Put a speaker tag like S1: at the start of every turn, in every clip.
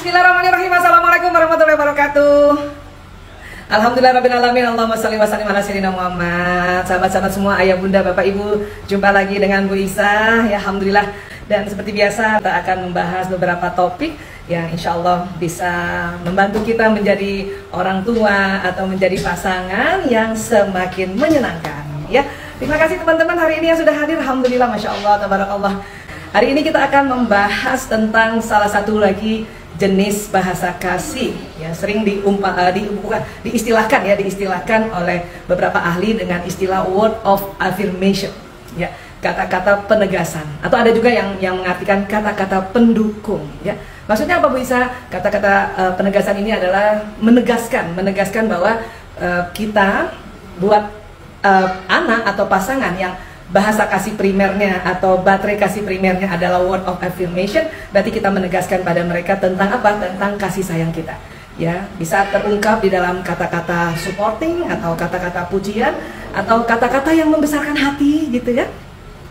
S1: Bismillahirrahmanirrahim. Assalamualaikum warahmatullahi wabarakatuh. Alhamdulillahirrahmanirrahim. Allahumma sholli wa sallim ala sayyidina Muhammad. Sahabat-sahabat semua, ayah bunda, bapak ibu, jumpa lagi dengan Bu Isa. Ya, alhamdulillah. Dan seperti biasa kita akan membahas beberapa topik yang insya Allah bisa membantu kita menjadi orang tua atau menjadi pasangan yang semakin menyenangkan. Ya, terima kasih teman-teman hari ini yang sudah hadir. Alhamdulillah, masya Allah, tabarakallah. Hari ini kita akan membahas tentang salah satu lagi jenis bahasa kasih, ya, sering diistilahkan oleh beberapa ahli dengan istilah word of affirmation, ya, kata-kata penegasan, atau ada juga yang mengartikan kata-kata pendukung, ya. Maksudnya apa Bu Isa? Kata-kata penegasan ini adalah menegaskan bahwa kita buat anak atau pasangan yang bahasa kasih primernya atau baterai kasih primernya adalah word of affirmation, berarti kita menegaskan pada mereka tentang apa? Tentang kasih sayang kita. Ya, bisa terungkap di dalam kata-kata supporting atau kata-kata pujian atau kata-kata yang membesarkan hati gitu ya.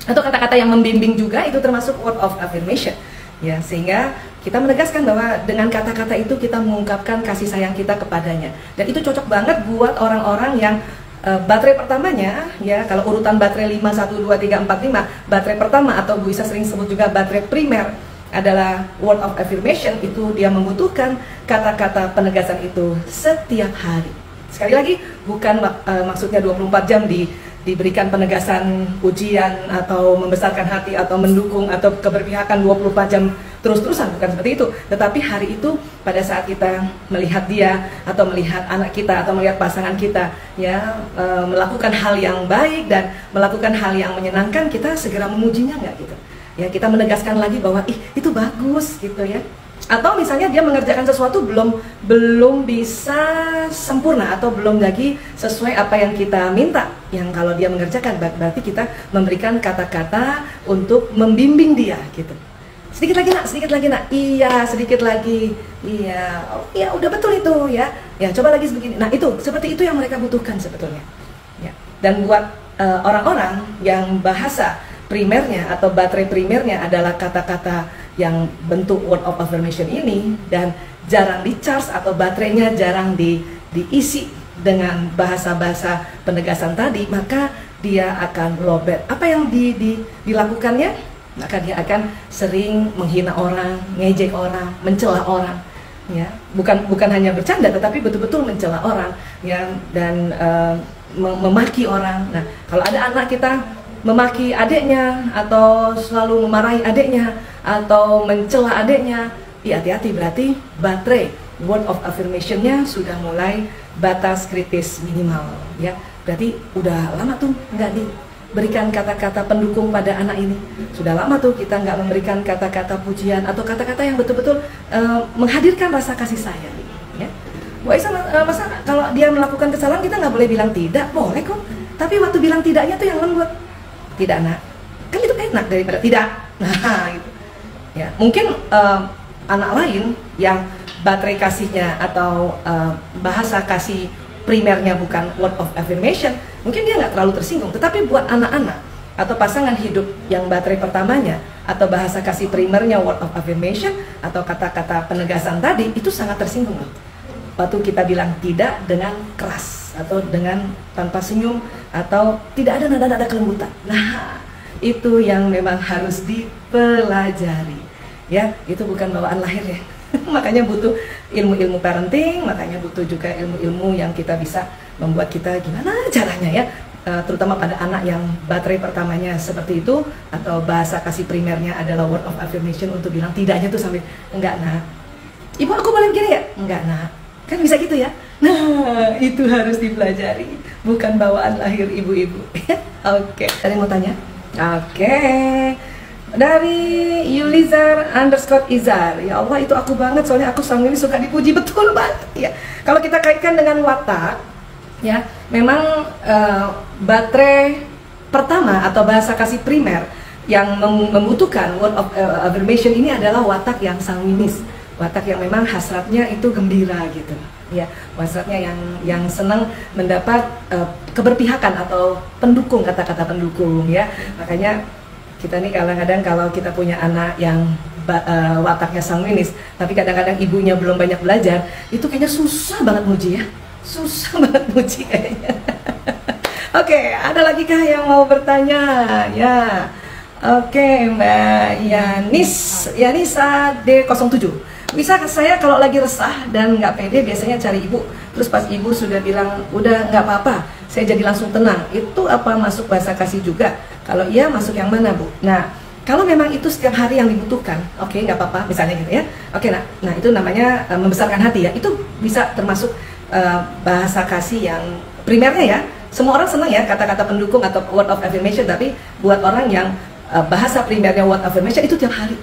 S1: Atau kata-kata yang membimbing juga, itu termasuk word of affirmation. Ya, sehingga kita menegaskan bahwa dengan kata-kata itu kita mengungkapkan kasih sayang kita kepadanya. Dan itu cocok banget buat orang-orang yang baterai pertamanya, ya, kalau urutan baterai 5, 1, 2, 3, 4, 5, baterai pertama atau Bu Isa sering sebut juga baterai primer adalah word of affirmation, itu dia membutuhkan kata-kata penegasan itu setiap hari. Sekali lagi, bukan maksudnya 24 jam diberikan penegasan pujian atau membesarkan hati atau mendukung atau keberpihakan 24 jam terus-terusan, bukan seperti itu. Tetapi hari itu pada saat kita melihat dia atau melihat anak kita atau melihat pasangan kita, ya, melakukan hal yang baik dan melakukan hal yang menyenangkan, kita segera memujinya nggak gitu. Ya, kita menegaskan lagi bahwa ih, itu bagus gitu ya. Atau misalnya dia mengerjakan sesuatu belum bisa sempurna atau belum lagi sesuai apa yang kita minta. Yang kalau dia mengerjakan berarti kita memberikan kata-kata untuk membimbing dia gitu. Sedikit lagi nak, iya, sedikit lagi, iya, oh, iya, udah betul itu ya, ya, coba lagi sebegini. Nah, itu seperti itu yang mereka butuhkan sebetulnya, ya. Dan buat orang-orang yang bahasa primernya atau baterai primernya adalah kata-kata yang bentuk word of affirmation ini dan jarang di-charge atau baterainya jarang diisi dengan bahasa-bahasa penegasan tadi, maka dia akan lowbat. Apa yang dilakukannya? Maka dia akan sering menghina orang, ngejek orang, mencela orang, ya, bukan hanya bercanda tetapi betul-betul mencela orang, ya, dan memaki orang. Nah, kalau ada anak kita memaki adiknya atau selalu memarahi adiknya atau mencela adiknya, ya, hati-hati, berarti baterai word of affirmation-nya sudah mulai batas kritis minimal, ya. Berarti udah lama tuh nggak diberikan kata-kata pendukung pada anak ini. Sudah lama tuh kita nggak memberikan kata-kata pujian atau kata-kata yang betul-betul menghadirkan rasa kasih sayang, ya. Masa kalau dia melakukan kesalahan kita nggak boleh bilang tidak? Boleh kok, tapi waktu bilang tidaknya tuh yang lembut. Tidak, nak, kan itu enak daripada tidak. Nah, gitu. Ya, mungkin anak lain yang baterai kasihnya atau bahasa kasih primernya bukan word of affirmation, mungkin dia nggak terlalu tersinggung. Tetapi buat anak-anak atau pasangan hidup yang baterai pertamanya atau bahasa kasih primernya word of affirmation atau kata-kata penegasan tadi, itu sangat tersinggung. Waktu kita bilang tidak dengan keras atau dengan tanpa senyum atau tidak ada nada-nada kelembutan. Nah, itu yang memang harus dipelajari, ya. Itu bukan bawaan lahir ya. Makanya butuh ilmu-ilmu parenting, makanya butuh juga ilmu-ilmu yang kita bisa membuat kita gimana caranya, ya, terutama pada anak yang baterai pertamanya seperti itu atau bahasa kasih primernya adalah word of affirmation, untuk bilang tidaknya tuh sampai enggak, nak, ibu aku boleh begini ya? Enggak, nak, kan bisa gitu ya. Nah, itu harus dipelajari, bukan bawaan lahir ibu-ibu. Oke, ada yang mau tanya? Oke. Dari Yulizar_Izar, ya Allah, itu aku banget, soalnya aku selama ini suka dipuji, betul banget ya. Kalau kita kaitkan dengan watak, ya, memang baterai pertama atau bahasa kasih primer yang membutuhkan word of affirmation ini adalah watak yang sanguinis, watak yang memang hasratnya itu gembira gitu, ya, hasratnya yang senang mendapat keberpihakan atau pendukung, kata-kata pendukung, ya. Makanya kita nih kadang-kadang kalau kita punya anak yang wataknya sanguinis, tapi kadang-kadang ibunya belum banyak belajar, itu kayaknya susah banget muji ya, susah banget muji kayaknya. Oke, ada lagi kah yang mau bertanya? Ya, oke, Mbak Yanisa D07. Bisa saya kalau lagi resah dan nggak pede biasanya cari ibu, terus pas ibu sudah bilang udah nggak apa-apa, saya jadi langsung tenang. Itu apa masuk bahasa kasih juga? Kalau iya masuk yang mana, Bu? Nah, kalau memang itu setiap hari yang dibutuhkan, oke, nggak apa-apa, misalnya gitu ya. Oke, nah itu namanya membesarkan hati ya. Itu bisa termasuk bahasa kasih yang primernya ya. Semua orang senang ya kata-kata pendukung atau word of affirmation, tapi buat orang yang bahasa primernya word of affirmation itu tiap hari.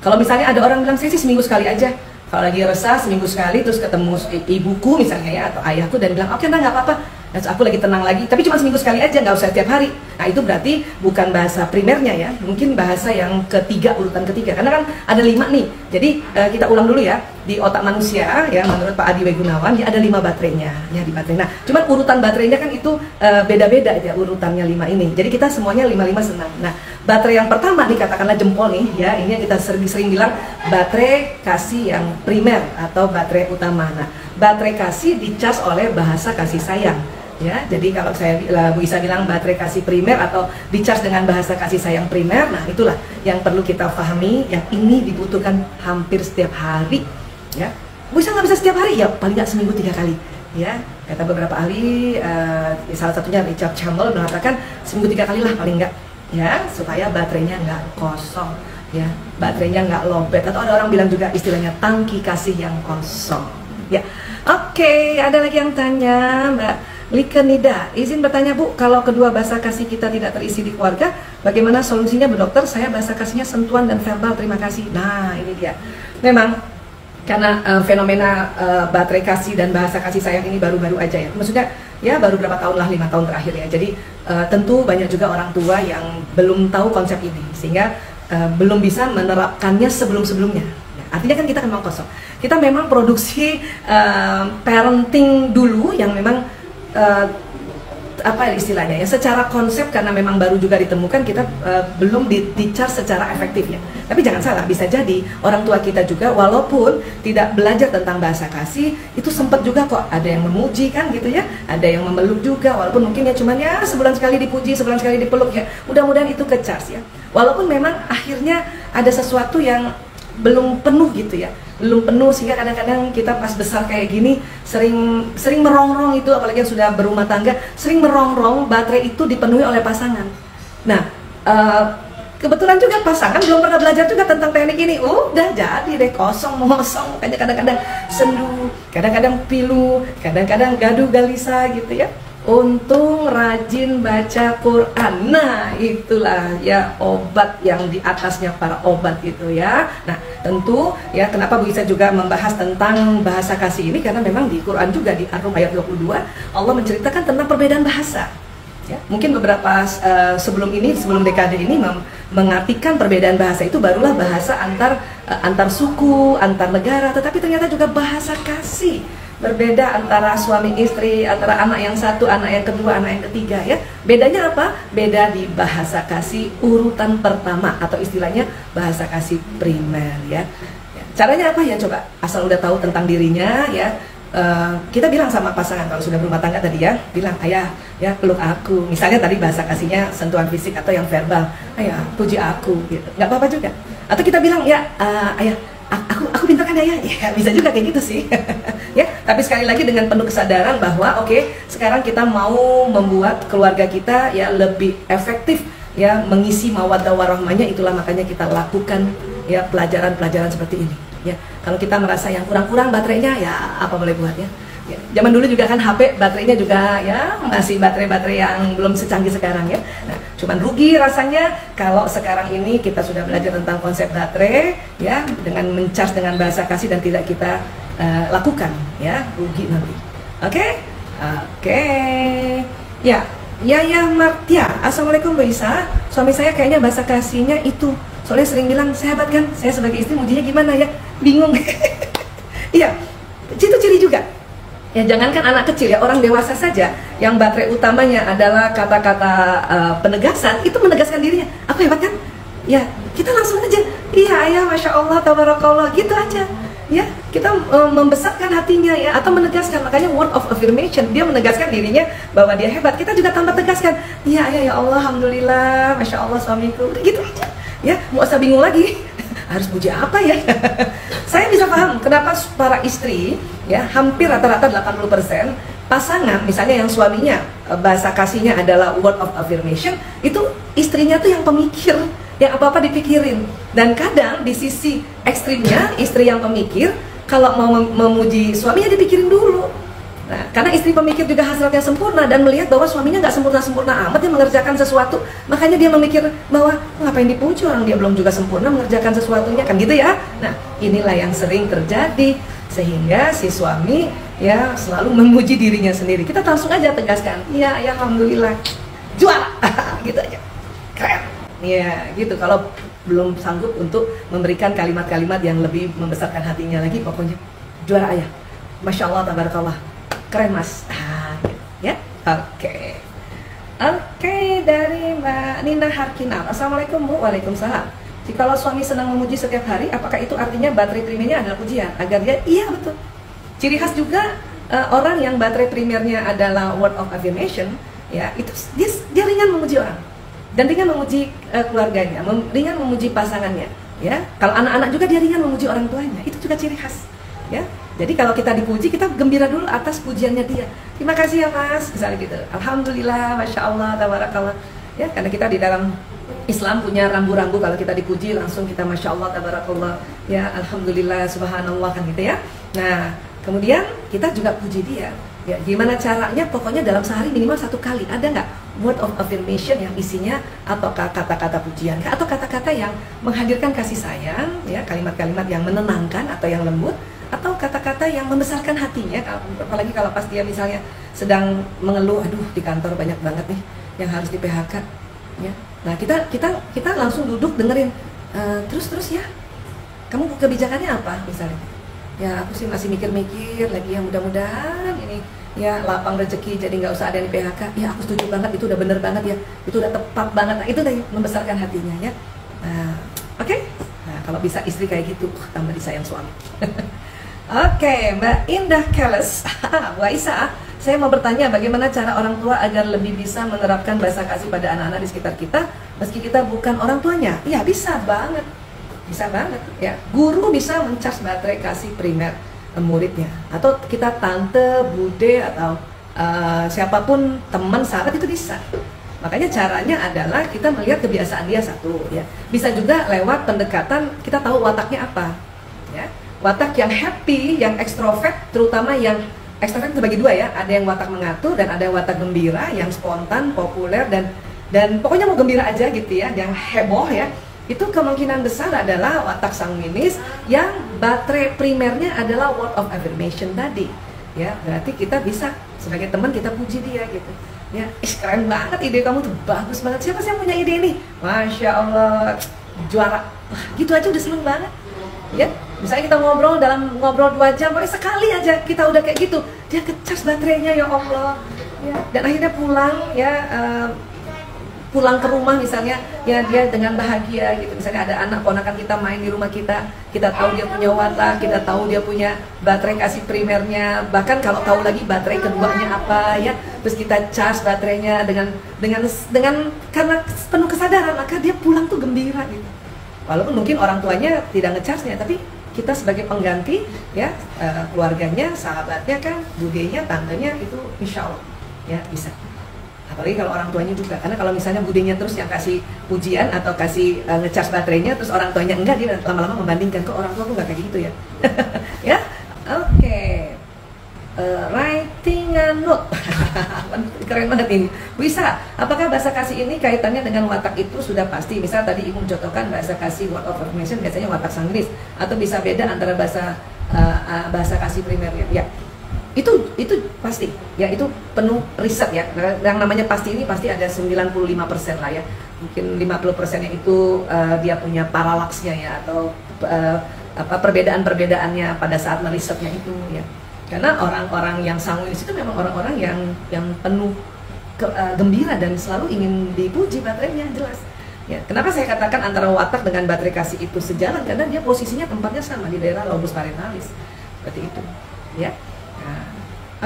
S1: Kalau misalnya ada orang bilang, saya sih seminggu sekali aja. Kalau lagi resah seminggu sekali, terus ketemu ibuku misalnya ya, atau ayahku dan bilang, oke, nah nggak apa-apa, aku lagi tenang lagi, tapi cuma seminggu sekali aja, nggak usah tiap hari. Nah itu berarti bukan bahasa primernya ya, mungkin bahasa yang ketiga, urutan ketiga. Karena kan ada 5 nih, jadi kita ulang dulu ya. Di otak manusia ya, menurut Pak Adi W. Gunawan, ya ada 5 baterainya ya di baterai. Nah cuman urutan baterainya kan itu beda-beda ya, urutannya 5 ini. Jadi kita semuanya 5-5 senang. Nah baterai yang pertama nih, katakanlah jempol nih ya, ini yang kita sering bilang baterai kasih yang primer atau baterai utama. Nah baterai kasih dicas oleh bahasa kasih sayang ya. Jadi kalau saya Bu Isa bilang baterai kasih primer atau dicas dengan bahasa kasih sayang primer, nah itulah yang perlu kita pahami, yang ini dibutuhkan hampir setiap hari ya. Bu Isa nggak bisa setiap hari ya, paling nggak seminggu 3 kali ya. Kata beberapa ahli, salah satunya Richard Campbell mengatakan seminggu 3 kali lah paling nggak ya, supaya baterainya nggak kosong ya, baterainya nggak lowbat, atau ada orang bilang juga istilahnya tangki kasih yang kosong ya. Oke, ada lagi yang tanya, Mbak Lika Nida, izin bertanya Bu, kalau kedua bahasa kasih kita tidak terisi di keluarga, bagaimana solusinya Bu Dokter? Saya bahasa kasihnya sentuhan dan verbal, terima kasih. Nah ini dia, memang karena fenomena baterai kasih dan bahasa kasih sayang ini baru-baru aja ya, maksudnya ya baru berapa tahun lah, 5 tahun terakhir ya. Jadi tentu banyak juga orang tua yang belum tahu konsep ini, sehingga belum bisa menerapkannya sebelum-sebelumnya. Artinya kan kita memang kosong, kita memang produksi parenting dulu yang memang apa istilahnya ya, secara konsep karena memang baru juga ditemukan, kita belum di-charge secara efektif ya. Tapi jangan salah, bisa jadi orang tua kita juga walaupun tidak belajar tentang bahasa kasih, itu sempat juga kok ada yang memuji kan gitu ya, ada yang memeluk juga, walaupun mungkin ya cuman ya sebulan sekali dipuji, sebulan sekali dipeluk ya, mudah-mudahan itu ke-charge ya. Walaupun memang akhirnya ada sesuatu yang belum penuh gitu ya, belum penuh, sehingga kadang-kadang kita pas besar kayak gini sering merongrong itu, apalagi yang sudah berumah tangga, sering merongrong baterai itu dipenuhi oleh pasangan. Nah kebetulan juga pasangan belum pernah belajar juga tentang teknik ini, udah jadi deh kosong mosong, kadang-kadang sendu, kadang-kadang pilu, kadang-kadang gaduh galisa gitu ya. Untung rajin baca Quran. Nah itulah ya obat yang di atasnya para obat itu ya. Nah tentu ya, kenapa Bu Isa juga membahas tentang bahasa kasih ini, karena memang di Quran juga di Ar-Rum ayat 22 Allah menceritakan tentang perbedaan bahasa ya. Mungkin beberapa sebelum dekade ini mengartikan perbedaan bahasa itu barulah bahasa antar suku, antar negara, tetapi ternyata juga bahasa kasih berbeda antara suami istri, antara anak yang satu, anak yang kedua, anak yang ketiga ya. Bedanya apa? Beda di bahasa kasih urutan pertama atau istilahnya bahasa kasih primer ya. Caranya apa ya, coba asal udah tahu tentang dirinya ya. Kita bilang sama pasangan kalau sudah berumah tangga tadi ya, bilang ayah ya peluk aku, misalnya tadi bahasa kasihnya sentuhan fisik atau yang verbal, ayah puji aku gitu, nggak apa-apa juga. Atau kita bilang ya ayah aku pintar kan ya, bisa juga kayak gitu sih. Ya, tapi sekali lagi dengan penuh kesadaran bahwa oke, sekarang kita mau membuat keluarga kita ya lebih efektif ya, mengisi mawaddah warahmahnya, itulah makanya kita lakukan ya pelajaran-pelajaran seperti ini. Ya, kalau kita merasa yang kurang-kurang baterainya ya apa boleh buat ya. Ya, zaman dulu juga kan HP baterainya juga ya masih baterai-baterai yang belum secanggih sekarang ya. Nah, cuman rugi rasanya kalau sekarang ini kita sudah belajar tentang konsep baterai ya, dengan mencas dengan bahasa kasih dan tidak kita lakukan ya, rugi nanti. Oke. Ya, Yaya Martia, Assalamualaikum Bu Isa. Suami saya kayaknya bahasa kasihnya itu, soalnya sering bilang saya hebat kan, saya sebagai istri mujinya gimana ya, bingung. Iya, itu ciri juga. Ya jangankan anak kecil ya, orang dewasa saja yang baterai utamanya adalah kata-kata penegasan, itu menegaskan dirinya. Aku hebat kan? Ya kita langsung aja iya ayah, masya Allah, tabarakallah, gitu aja. Ya, kita membesarkan hatinya ya, atau menegaskan. Makanya word of affirmation, dia menegaskan dirinya bahwa dia hebat. Kita juga tambah tegaskan, iya ayah, ya Allah, alhamdulillah, masya Allah suamiku, gitu aja. Ya, mau usah bingung lagi, harus puji apa ya? Saya bisa paham kenapa para istri ya, hampir rata-rata 80% pasangan, misalnya yang suaminya bahasa kasihnya adalah word of affirmation, itu istrinya tuh yang pemikir, yang apa-apa dipikirin. Dan kadang di sisi ekstrimnya, istri yang pemikir, kalau mau memuji suaminya dipikirin dulu. Nah, karena istri pemikir juga hasratnya sempurna dan melihat bahwa suaminya nggak sempurna-sempurna amat, dia mengerjakan sesuatu, makanya dia memikir bahwa ngapain dipuji, orang dia belum juga sempurna mengerjakan sesuatunya, kan gitu ya. Nah, inilah yang sering terjadi, sehingga si suami ya selalu memuji dirinya sendiri. Kita langsung aja tegaskan, iya ya alhamdulillah, juara, gitu aja, keren. Ya gitu, kalau belum sanggup untuk memberikan kalimat-kalimat yang lebih membesarkan hatinya lagi, pokoknya juara ayah, masya Allah, tabarakallah, keren mas, ya, oke. Dari Mbak Nina Harkinal, assalamualaikum Bu. Waalaikumsalam. Jikalau suami senang memuji setiap hari, apakah itu artinya baterai primernya adalah pujian? Agar dia, iya betul. Ciri khas juga orang yang baterai primernya adalah word of affirmation, ya itu dia ringan memuji orang. Dan ringan memuji keluarganya, ringan memuji pasangannya, ya. Kalau anak-anak juga dia ringan memuji orang tuanya, itu juga ciri khas, ya. Jadi kalau kita dipuji, kita gembira dulu atas pujiannya dia. Terima kasih ya mas, misalnya gitu. Alhamdulillah, masya Allah, tabarakallah, ya. Karena kita di dalam Islam punya rambu-rambu, kalau kita dipuji langsung kita masya Allah, tabarakallah, ya, alhamdulillah, subhanallah, kan gitu ya. Nah, kemudian kita juga puji dia. Ya, gimana caranya? Pokoknya dalam sehari minimal 1 kali. Ada nggak word of affirmation yang isinya ataukah kata-kata pujian atau kata-kata yang menghadirkan kasih sayang, ya, kalimat-kalimat yang menenangkan atau yang lembut, atau kata-kata yang membesarkan hatinya, apalagi kalau pas dia misalnya sedang mengeluh, aduh di kantor banyak banget nih yang harus di PHK, ya. Nah kita langsung duduk dengerin, terus ya, kamu kebijakannya apa misalnya? Ya aku sih masih mikir-mikir lagi, ya mudah-mudahan ini ya lapang rezeki jadi nggak usah ada yang di PHK. Ya aku setuju banget, itu udah bener banget ya, itu udah tepat banget. Nah itu udah membesarkan hatinya ya. Nah oke. Nah kalau bisa istri kayak gitu, tambah disayang suami. Oke, Mbak Indah Keles, Bu Aisyah, saya mau bertanya bagaimana cara orang tua agar lebih bisa menerapkan bahasa kasih pada anak-anak di sekitar kita meski kita bukan orang tuanya? Ya bisa banget. Bisa banget ya, guru bisa mencas baterai kasih primer muridnya, atau kita tante, bude, atau siapapun teman, sahabat itu bisa. Makanya caranya adalah kita melihat kebiasaan dia satu ya. Bisa juga lewat pendekatan, kita tahu wataknya apa ya. Watak yang happy, yang ekstrovert, terutama yang ekstrovert terbagi dua ya. Ada yang watak mengatur dan ada yang watak gembira, yang spontan, populer, dan pokoknya mau gembira aja gitu ya, yang heboh ya. Itu kemungkinan besar adalah watak sanguinis yang baterai primernya adalah word of affirmation tadi ya. Berarti kita bisa sebagai teman kita puji dia gitu ya, keren banget ide kamu tuh, bagus banget, siapa sih yang punya ide ini, masya Allah, juara. Wah, gitu aja udah seneng banget ya. Misalnya kita ngobrol 2 jam, boleh sekali aja kita udah kayak gitu, dia kecas baterainya, ya Allah ya. Dan akhirnya pulang ya, pulang ke rumah misalnya ya dia dengan bahagia gitu. Misalnya ada anak ponakan kita main di rumah kita tahu dia punya watak, kita tahu dia punya baterai kasih primernya, bahkan kalau tahu lagi baterai keduanya apa ya, terus kita charge baterainya dengan karena penuh kesadaran, maka dia pulang tuh gembira gitu. Walaupun mungkin orang tuanya tidak ngecharge-nya, tapi kita sebagai pengganti ya, keluarganya, sahabatnya kan, budenya, tantenya, itu insya Allah ya bisa. Apalagi kalau orang tuanya juga, karena kalau misalnya budenya terus yang kasih pujian atau kasih ngecas baterainya, terus orang tuanya enggak, dia lama-lama membandingkan, kok orang tua aku nggak kayak gitu ya. Ya, oke. Writing a note, keren banget ini. Bisa, apakah bahasa kasih ini kaitannya dengan watak itu sudah pasti? Misal tadi Ibu mencontohkan bahasa kasih word of affirmation biasanya watak sanggris, atau bisa beda antara bahasa kasih primernya? Ya. Itu pasti ya, itu penuh riset ya. Yang namanya pasti ini pasti ada 95% lah ya, mungkin 50% yang itu dia punya paralaksnya ya, atau perbedaan-perbedaannya pada saat merisetnya itu ya. Karena orang-orang yang sanguinis itu memang orang-orang yang penuh gembira dan selalu ingin dipuji baterainya, jelas Ya, kenapa saya katakan antara watak dengan baterai kasih itu sejalan? Karena dia posisinya tempatnya sama di daerah lobus parietalis, seperti itu. Ya, nah,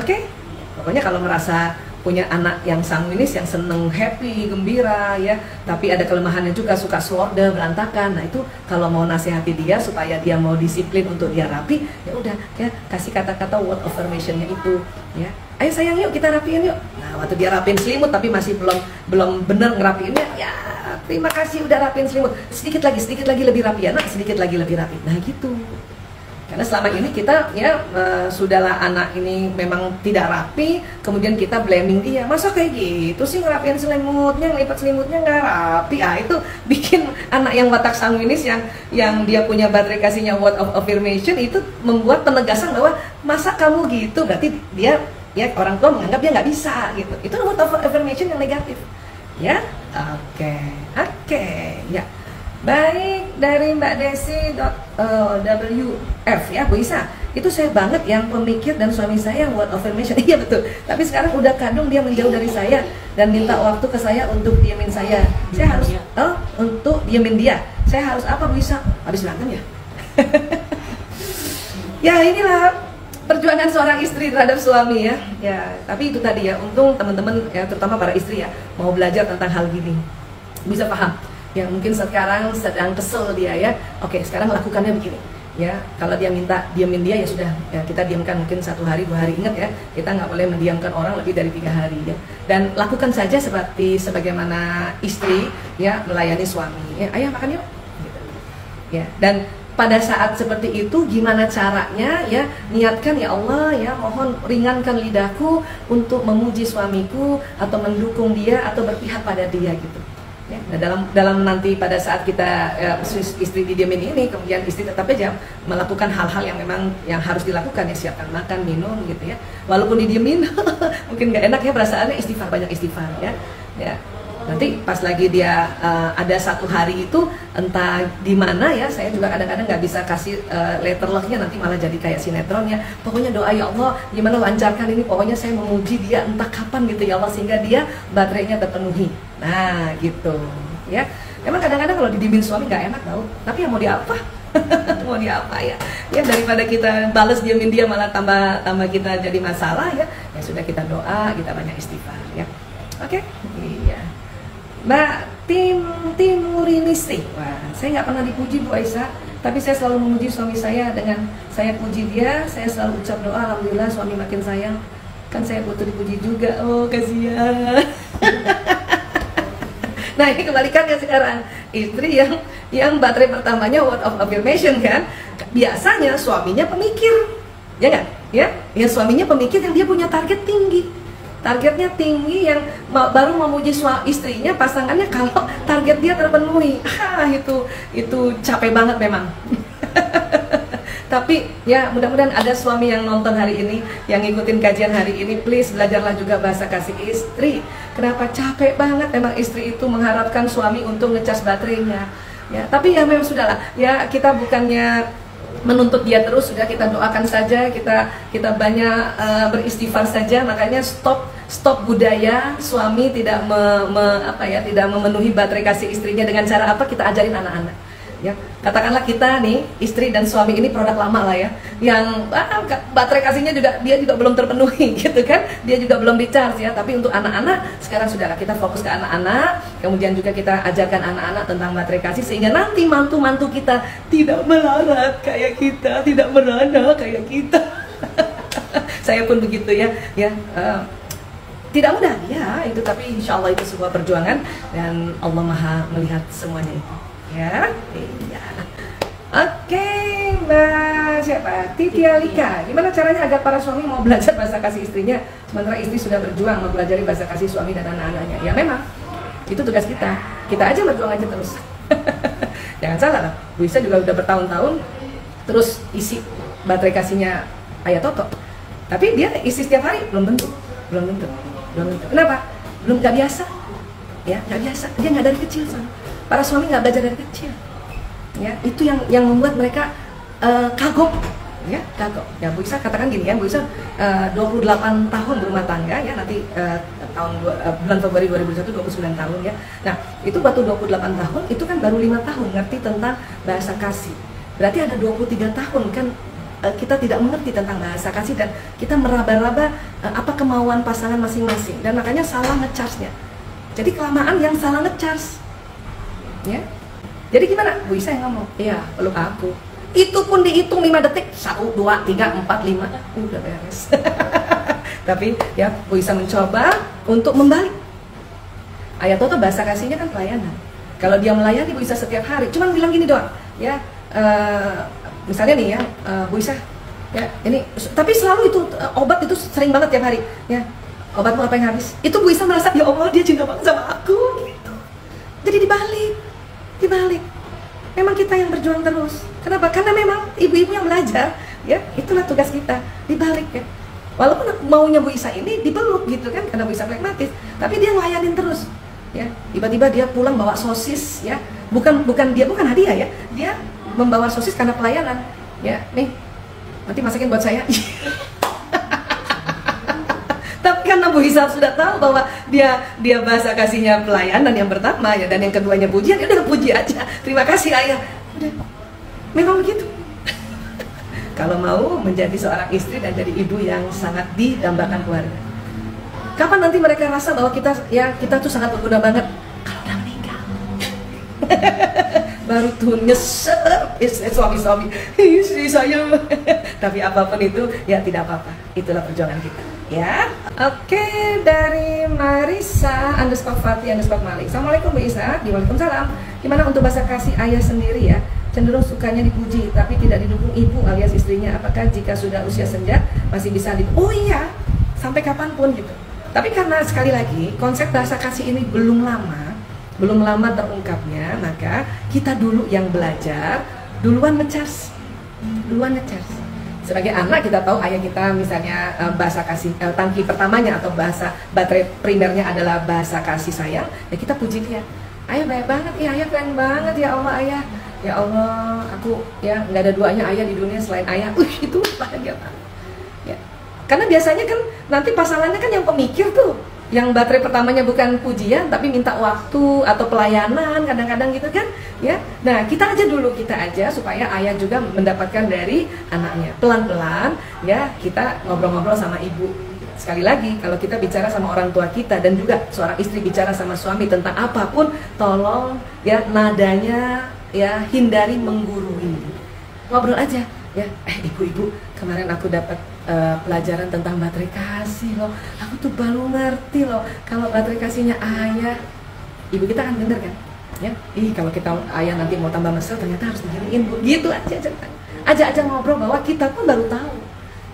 S1: oke. Pokoknya kalau merasa punya anak yang sanguinis, yang seneng, happy, gembira, ya, tapi ada kelemahannya juga, suka slorde, berantakan. Nah itu kalau mau nasihati dia supaya dia mau disiplin untuk dia rapi, ya udah, ya kasih kata-kata word of affirmation-nya itu, ya. Ayo sayang yuk kita rapiin yuk. Nah waktu dia rapiin selimut tapi masih belum bener ngerapiinnya, ya terima kasih udah rapiin selimut. Sedikit lagi lebih rapi ya, nak, sedikit lagi lebih rapi. Nah gitu. Karena selama ini kita ya sudahlah anak ini memang tidak rapi, kemudian kita blaming dia, masa kayak gitu sih ngerapiin selimutnya, ngelipat selimutnya nggak rapi. Ah itu bikin anak yang watak sanguinis yang dia punya baterai kasihnya word of affirmation itu membuat penegasan bahwa masa kamu gitu, berarti dia ya orang tua menganggap dia nggak bisa gitu. Itu word of affirmation yang negatif, ya. Oke, ya. Baik, dari Mbak Desi WF ya Bu Isa, itu saya banget yang pemikir dan suami saya yang word of affirmation. Iya betul, tapi sekarang udah kadung dia menjauh dari saya dan minta waktu ke saya untuk diamin saya. Saya harus untuk diamin dia. Saya harus apa Bu Isa? Habis berantem ya? Ya inilah perjuangan seorang istri terhadap suami ya. Ya, tapi itu tadi ya, untung teman-teman ya, terutama para istri ya, mau belajar tentang hal gini. Bisa paham. Ya mungkin sekarang sedang kesel dia ya. Oke, sekarang lakukannya begini. Ya, kalau dia minta diamin dia ya sudah. Ya, kita diamkan mungkin 1 hari 2 hari. Ingat ya, kita nggak boleh mendiamkan orang lebih dari 3 hari ya. Dan lakukan saja seperti sebagaimana istri ya melayani suami. Ya, ayah makan yuk. Gitu. Ya, dan pada saat seperti itu gimana caranya ya, niatkan ya Allah ya, mohon ringankan lidahku untuk memuji suamiku atau mendukung dia atau berpihak pada dia gitu. Ya, nah dalam nanti pada saat kita istri didiamin ini, kemudian istri tetap aja melakukan hal-hal yang memang yang harus dilakukan ya, siapkan makan, minum gitu ya. Walaupun didiamin mungkin nggak enak ya perasaannya, istighfar, banyak istighfar ya. Ya. Nanti pas lagi dia ada 1 hari itu entah di mana ya, saya juga kadang-kadang nggak bisa kasih letter love-nya, nanti malah jadi kayak sinetron ya. Pokoknya doa ya Allah gimana lancarkan ini, pokoknya saya memuji dia entah kapan gitu ya Allah sehingga dia baterainya terpenuhi. Nah gitu ya. Emang kadang-kadang kalau didimin suami nggak enak tau, tapi ya mau diapa? Mau diapa ya? Ya daripada kita balas diamin dia malah tambah kita jadi masalah ya. Ya sudah kita doa, kita banyak istighfar ya. Oke? Iya. Mbak Timurinisi, wah saya nggak pernah dipuji Bu Aisyah, tapi saya selalu memuji suami saya dengan saya puji dia, saya selalu ucap doa alhamdulillah suami makin sayang, kan saya butuh dipuji juga. Oh kasihan. Nah ini kebalikannya sekarang, istri yang baterai pertamanya word of affirmation kan, biasanya suaminya pemikir, ya nggak? Ya suaminya pemikir yang dia punya target tinggi. Targetnya tinggi yang baru memuji istrinya, pasangannya kalau target dia terpenuhi. Itu capek banget memang. Tapi ya mudah-mudahan ada suami yang nonton hari ini, yang ngikutin kajian hari ini, please belajarlah juga bahasa kasih istri. Kenapa capek banget memang istri itu mengharapkan suami untuk ngecas baterainya. Ya, tapi ya memang sudahlah. Ya kita bukannya menuntut dia terus, sudah kita doakan saja, kita banyak beristighfar saja. Makanya stop budaya suami tidak tidak memenuhi baterai kasih istrinya dengan cara apa, kita ajarin anak-anak ya. Katakanlah kita nih istri dan suami ini produk lama lah ya, yang baterai kasihnya dia juga belum terpenuhi gitu kan, dia juga belum di-charge ya. Tapi untuk anak-anak sekarang sudahlah kita fokus ke anak-anak, kemudian juga kita ajarkan anak-anak tentang baterai kasih sehingga nanti mantu-mantu kita tidak melarat kayak kita, tidak merana kayak kita. Saya pun begitu ya tidak mudah ya itu, tapi insya Allah itu sebuah perjuangan dan Allah Maha melihat semuanya itu ya. Iya. Oke, Mbak siapa? Titi Alika. Gimana caranya agar para suami mau belajar bahasa kasih istrinya sementara istri sudah berjuang mempelajari bahasa kasih suami dan anak-anaknya? Ya memang itu tugas kita. Kita aja berjuang aja terus. Jangan salah lah, Bu Isa juga udah bertahun-tahun terus isi baterai kasihnya Ayah Toto. Tapi dia isi setiap hari belum tentu. Kenapa? Belum, nggak biasa. Ya, nggak biasa. Dia nggak dari kecil, son. Para suami nggak belajar dari kecil. Ya, itu yang membuat mereka kagok. ya Dato. Ya Bu Isa katakan gini ya, Bu Isa 28 tahun berumah tangga ya, nanti bulan Februari 2021 29 tahun ya. Nah itu waktu 28 tahun itu kan baru 5 tahun ngerti tentang bahasa kasih. Berarti ada 23 tahun kan kita tidak mengerti tentang bahasa kasih dan kita meraba-raba apa kemauan pasangan masing-masing, dan makanya salah nge-charge-nya. Jadi kelamaan yang salah nge-charge ya. Jadi gimana? Bu Isa yang ngomong, iya peluk aku. Itu pun dihitung 5 detik, 1, 2, 3, 4, 5, udah beres. Tapi ya Bu Isa mencoba untuk membalik. Ayah Toto bahasa kasihnya kan pelayanan. Kalau dia melayani Bu Isa setiap hari, cuman bilang gini doang, ya misalnya nih ya, Bu Isa, ya ini, tapi selalu itu obat itu sering banget tiap hari, ya obatmu apa yang habis? Itu Bu Isa merasa ya Allah dia cinta banget sama aku, gitu. Jadi dibalik. Memang kita yang berjuang terus. Kenapa? Karena memang ibu-ibu yang belajar, ya itulah tugas kita, dibalik ya. Walaupun maunya Bu Isa ini dipeluk gitu kan, karena Bu Isa pragmatis, tapi dia ngelayanin terus, ya. Tiba-tiba dia pulang bawa sosis, ya. Bukan hadiah ya, dia membawa sosis karena pelayanan, ya. Nih, nanti masakin buat saya. Tapi karena Bu Isa sudah tahu bahwa dia bahasa kasihnya pelayanan yang pertama ya, dan yang keduanya pujian, ya udah puji aja. Terima kasih ayah. Udah. Memang begitu. Kalau mau menjadi seorang istri dan jadi ibu yang sangat didambakan keluarga. Kapan nanti mereka rasa bahwa kita tuh sangat berguna banget? Kalau udah meninggal. Baru tuh nyesel suami-suami istri saya. Tapi apapun itu ya tidak apa-apa, itulah perjuangan kita ya. Oke, dari Marisa _Fati_Malik. Assalamualaikum Bu Isa. Waalaikumsalam. Gimana untuk bahasa kasih ayah sendiri ya? Cenderung sukanya dipuji tapi tidak didukung ibu alias istrinya. Apakah jika sudah usia senja masih bisa oh iya, sampai kapanpun gitu. Tapi karena sekali lagi konsep bahasa kasih ini belum lama terungkapnya, maka kita dulu yang belajar duluan ngecharge. Sebagai anak kita tahu ayah kita misalnya bahasa kasih tangki pertamanya atau bahasa baterai primernya adalah bahasa kasih sayang, ya kita puji dia. Ayah baik banget, ya ayah keren banget ya Allah ayah. Ya Allah, aku ya nggak ada duanya ayah di dunia selain ayah. Itu bahagia banget. Ya. Karena biasanya kan nanti pasangannya kan yang pemikir tuh, yang baterai pertamanya bukan pujian tapi minta waktu atau pelayanan kadang-kadang gitu kan ya. Nah kita aja supaya ayah juga mendapatkan dari anaknya pelan-pelan ya. Kita ngobrol-ngobrol sama ibu. Sekali lagi kalau kita bicara sama orang tua kita dan juga seorang istri bicara sama suami tentang apapun, tolong ya nadanya ya hindari menggurui. Ngobrol aja ya, ibu-ibu kemarin aku dapat pelajaran tentang baterai kasih loh. Aku tuh baru ngerti loh kalau baterai kasihnya ayah. Ibu kita kan bener kan? Ya, kalau kita ayah nanti mau tambah mesra ternyata harus diginiin Bu. Gitu aja cerita. Aja ngobrol bahwa kita pun baru tahu.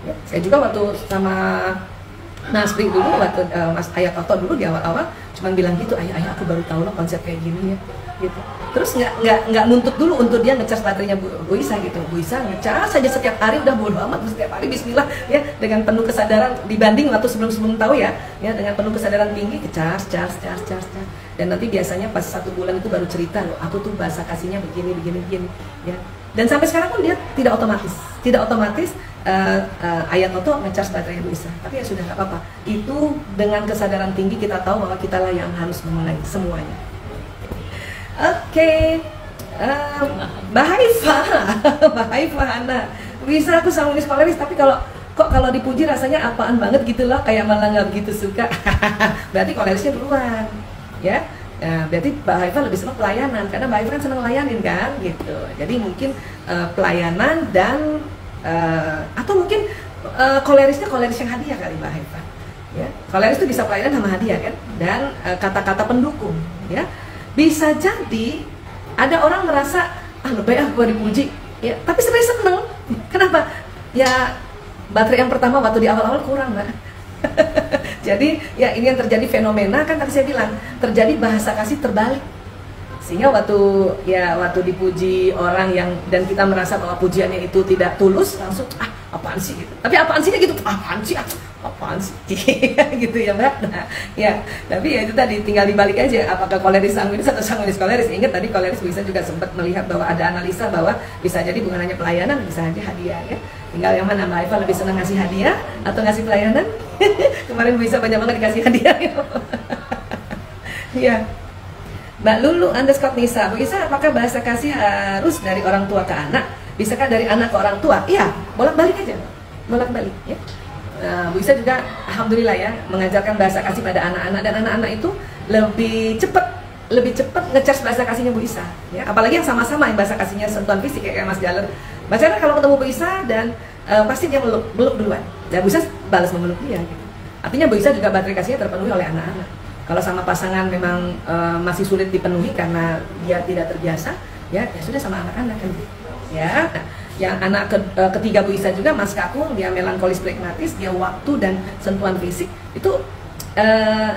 S1: Ya, saya juga waktu sama Mas Bri dulu, waktu Mas Ayah Toto dulu di awal-awal cuman bilang gitu, ayah aku baru tahu loh konsep kayak gini ya. Gitu. Terus nggak nuntut dulu untuk dia ngecas baterainya Bu Isa gitu. Bu Isa ngecas saja setiap hari, udah bodo amat setiap hari Bismillah ya, dengan penuh kesadaran dibanding waktu sebelum tahu ya dengan penuh kesadaran tinggi cas. Dan nanti biasanya pas 1 bulan itu baru cerita loh, aku tuh bahasa kasihnya begini ya. Dan sampai sekarang pun dia tidak otomatis ayah Toto ngecas baterainya Bu Isa. Tapi ya sudah nggak apa-apa. Itu dengan kesadaran tinggi kita tahu bahwa kita lah yang harus memulai semuanya. Oke, Mbak Haifah Hana, bisa aku sama nulis koleris, tapi kalau dipuji rasanya apaan banget gitu loh, kayak malah nggak begitu suka. Berarti kolerisnya duluan, ya. Nah, berarti Mbak Haifah lebih senang pelayanan, karena Mbak Haifah kan senang ngelayanin kan, gitu. Jadi mungkin pelayanan dan atau mungkin koleris yang hadiah kali Mbak Haifah. Ya, koleris itu bisa pelayanan sama hadiah kan, dan kata-kata pendukung, ya. Bisa jadi ada orang merasa lebih aku dipuji ya, tapi sebenarnya seneng. Kenapa? Ya baterai yang pertama waktu di awal-awal kurang Mbak. Jadi ya ini yang terjadi fenomena kan tadi saya bilang, terjadi bahasa kasih terbalik. Sehingga waktu dipuji orang dan kita merasa bahwa pujiannya itu tidak tulus, langsung apaan sih gitu. Tapi apaan sih gitu, apaan sih gitu ya Mbak. Nah, ya, tapi ya itu tadi tinggal dibalik aja, apakah koleris sanguinis atau sanguinis koleris. Ingat tadi koleris bisa juga sempat melihat bahwa ada analisa bahwa bisa jadi bukan hanya pelayanan, bisa aja hadiah ya. Tinggal yang mana, Mbak Eva lebih senang ngasih hadiah atau ngasih pelayanan? Kemarin Bu Isa banyak banget dikasih hadiah. Iya. Mbak Lulu _ Nisa, Bu Isa, apakah bahasa kasih harus dari orang tua ke anak? Bisakah dari anak ke orang tua? Iya, bolak-balik aja, bolak-balik ya. Nah, Bu Isa juga alhamdulillah ya mengajarkan bahasa kasih pada anak-anak, dan anak-anak itu lebih cepat ngecas bahasa kasihnya Bu Isa ya. Apalagi yang sama-sama yang bahasa kasihnya sentuhan fisik kayak Mas Jaler. Mas Jaler kalau ketemu Bu Isa dan pasti dia meluk duluan. Dan Bu Isa balas memeluk dia gitu. Artinya Bu Isa juga baterai kasihnya terpenuhi oleh anak-anak. Kalau sama pasangan memang masih sulit dipenuhi karena dia tidak terbiasa, ya sudah sama anak-anak kan. Ya. Nah, yang anak ketiga Bu Isa juga, Mas Kakung, dia melankolis pragmatis, dia waktu dan sentuhan fisik itu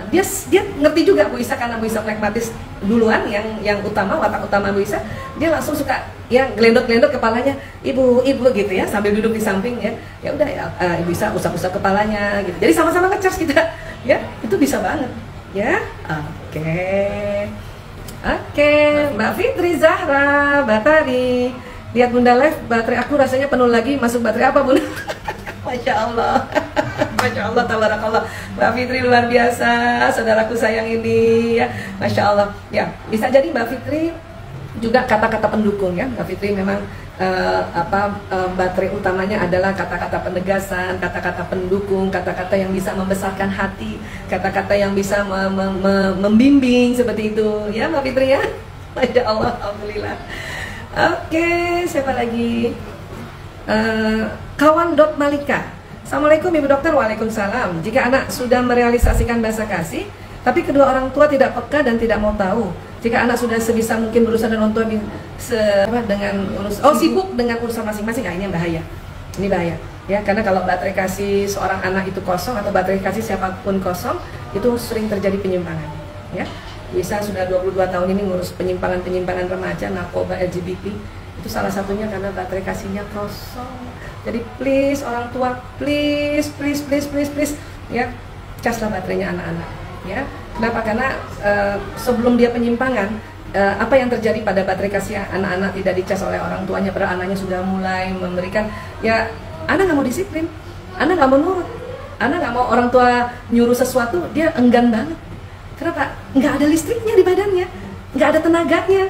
S1: dia ngerti juga Bu Isa, karena Bu Isa pragmatis duluan, yang utama, watak utama Bu Isa, dia langsung suka ya gelendot-gelendot kepalanya, ibu gitu ya, sambil duduk di samping ya. Ya udah ya, Ibu Isa usap-usap kepalanya gitu. Jadi sama-sama ngecas kita ya, itu bisa banget ya. Oke, Mbak Fitri Zahra Batari, lihat Bunda live, baterai aku rasanya penuh lagi, masuk baterai apa Bunda? Masya Allah. Masya Allah, tabarakallah. Mbak Fitri luar biasa, saudaraku sayang ini ya. Masya Allah. Ya, bisa jadi Mbak Fitri juga kata-kata pendukung ya. Mbak Fitri memang baterai utamanya adalah kata-kata penegasan, kata-kata pendukung, kata-kata yang bisa membesarkan hati, kata-kata yang bisa membimbing seperti itu ya Mbak Fitri ya. Masya Allah, alhamdulillah. Oke, siapa lagi? Kawan Malika. Assalamualaikum Ibu Dokter. Waalaikumsalam. Jika anak sudah merealisasikan bahasa kasih, tapi kedua orang tua tidak peka dan tidak mau tahu, jika anak sudah sebisa mungkin berusaha dengan orang tua sibuk dengan urusan masing-masing, ini bahaya. Ini bahaya ya, karena kalau baterai kasih seorang anak itu kosong atau baterai kasih siapapun kosong, itu sering terjadi penyimpangan ya. Bisa sudah 22 tahun ini ngurus penyimpangan remaja, narkoba, LGBT, itu salah satunya karena baterai kasihnya kosong. Jadi please orang tua, please ya, caslah baterainya anak-anak ya. Kenapa? Karena sebelum dia penyimpangan, apa yang terjadi pada baterai kasih anak-anak tidak dicas oleh orang tuanya, padahal anaknya sudah mulai memberikan, ya anak nggak mau disiplin, anak nggak mau nurut, anak nggak mau orang tua nyuruh sesuatu, dia enggan banget. Kenapa? Nggak ada listriknya di badannya, nggak ada tenaganya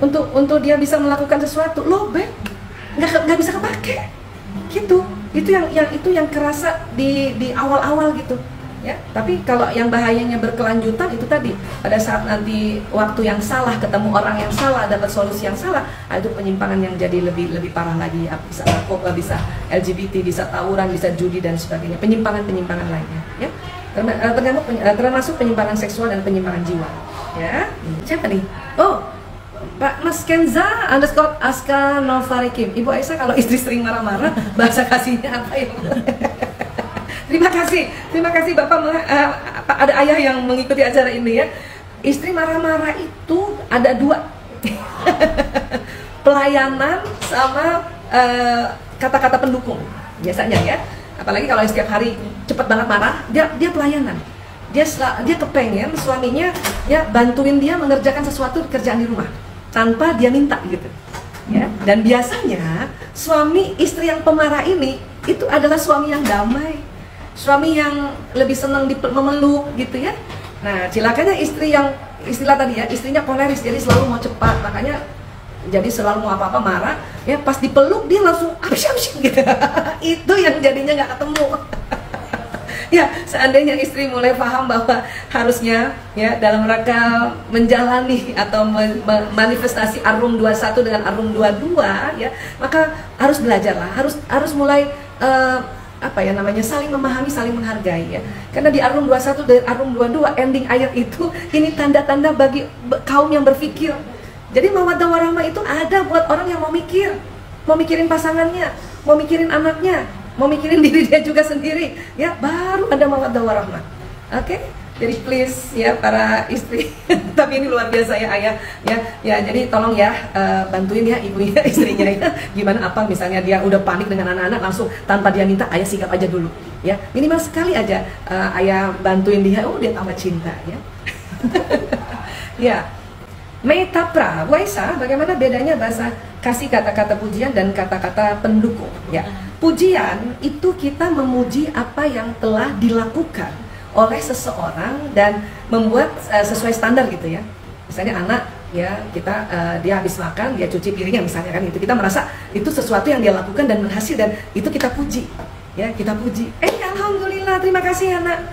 S1: untuk dia bisa melakukan sesuatu, lobek, nggak bisa kepake gitu. Itu yang kerasa di awal-awal gitu ya. Tapi kalau yang bahayanya berkelanjutan itu tadi, pada saat nanti waktu yang salah, ketemu orang yang salah, dapat solusi yang salah, itu penyimpangan yang jadi lebih parah lagi. Bisa narkoba, bisa LGBT, bisa tawuran, bisa judi dan sebagainya, penyimpangan lainnya ya. Termasuk penyimpangan seksual dan penyimpangan jiwa ya. Siapa nih? Oh, Pak Mas Kenza _ Aska Novarikim. Ibu Aisyah, kalau istri sering marah-marah, bahasa kasihnya apa ya? Terima kasih Bapak, ada ayah yang mengikuti acara ini ya. Istri marah-marah itu ada 2. Pelayanan sama kata-kata pendukung biasanya ya. Apalagi kalau setiap hari cepat banget marah, dia pelayanan. Dia kepengen suaminya ya bantuin dia mengerjakan sesuatu kerjaan di rumah tanpa dia minta gitu ya. Dan biasanya suami istri yang pemarah ini itu adalah suami yang damai, suami yang lebih senang memeluk gitu ya. Nah, cilakanya istri yang istilah tadi ya, istrinya koleris, jadi selalu mau cepat, makanya jadi selalu mau apa-apa marah ya, pas dipeluk dia langsung abis gitu. Itu yang jadinya nggak ketemu. Ya, seandainya istri mulai paham bahwa harusnya ya dalam rangka menjalani atau manifestasi Arum 21 dengan Arum 22 ya, maka harus belajarlah, harus mulai saling memahami, saling menghargai ya. Karena di Arum 21 dan Arum 22 ending ayat itu ini tanda-tanda bagi kaum yang berpikir. Jadi mawaddah warahmah itu ada buat orang yang mau mikirin pasangannya, mau mikirin anaknya, mau mikirin diri dia juga sendiri ya, baru ada mawaddah warahmah. Oke? Jadi please ya para istri, tapi ini luar biasa ya ayah ya, jadi tolong ya bantuin ya ibunya, istrinya ya. Gimana apa misalnya dia udah panik dengan anak-anak, langsung tanpa dia minta ayah sikap aja dulu ya, minimal sekali aja ayah bantuin dia, dia tambah cinta ya. Ya. Metapra, Waisa, bagaimana bedanya bahasa kasih kata-kata pujian dan kata-kata pendukung ya. pujian itu kita memuji apa yang telah dilakukan oleh seseorang dan membuat sesuai standar gitu ya. Misalnya anak ya, kita dia habis makan, dia cuci piringnya misalnya kan, itu kita merasa itu sesuatu yang dia lakukan dan berhasil, dan itu kita puji ya, kita puji. Alhamdulillah, terima kasih anak.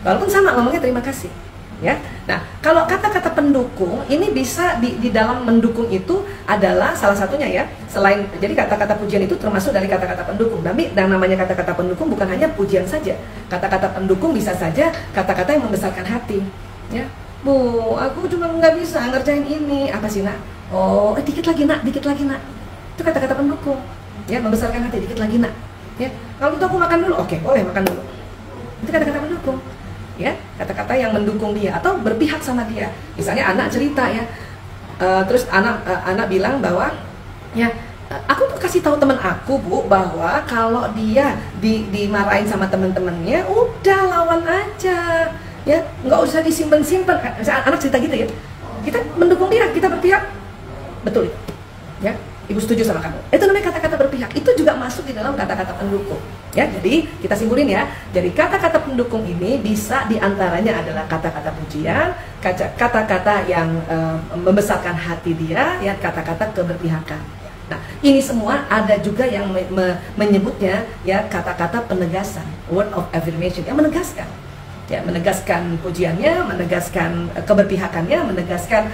S1: Walaupun sama ngomongnya terima kasih ya. Nah, kalau kata-kata pendukung ini bisa di dalam mendukung itu adalah salah satunya ya, selain jadi kata-kata pujian itu termasuk dari kata-kata pendukung. Tapi dan namanya kata-kata pendukung bukan hanya pujian saja. Kata-kata pendukung bisa saja kata-kata yang membesarkan hati ya. Bu, aku cuma nggak bisa ngerjain ini. Apa sih nak? Oh, dikit lagi nak, dikit lagi nak. Itu kata-kata pendukung ya, membesarkan hati. Dikit lagi nak ya. Kalau itu aku makan dulu, oke, boleh makan dulu. Itu kata-kata pendukung ya, kata-kata yang mendukung dia atau berpihak sama dia. Misalnya anak cerita ya, terus anak bilang bahwa ya, aku tuh kasih tahu teman aku bu bahwa kalau dia dimarahin sama teman-temannya, udah lawan aja ya, nggak usah disimpan-simpan. Misalnya anak cerita gitu ya, kita mendukung dia, kita berpihak. Betul ya, ibu setuju sama kamu. Itu namanya kata-kata berpihak. Itu juga masuk di dalam kata-kata pendukung ya. Jadi kita simpulin ya, jadi kata-kata pendukung ini bisa diantaranya adalah kata-kata pujian, kata-kata yang membesarkan hati dia ya, kata-kata keberpihakan. Nah, ini semua ada juga yang menyebutnya ya kata-kata penegasan, word of affirmation, yang menegaskan ya, menegaskan pujiannya, menegaskan keberpihakannya, menegaskan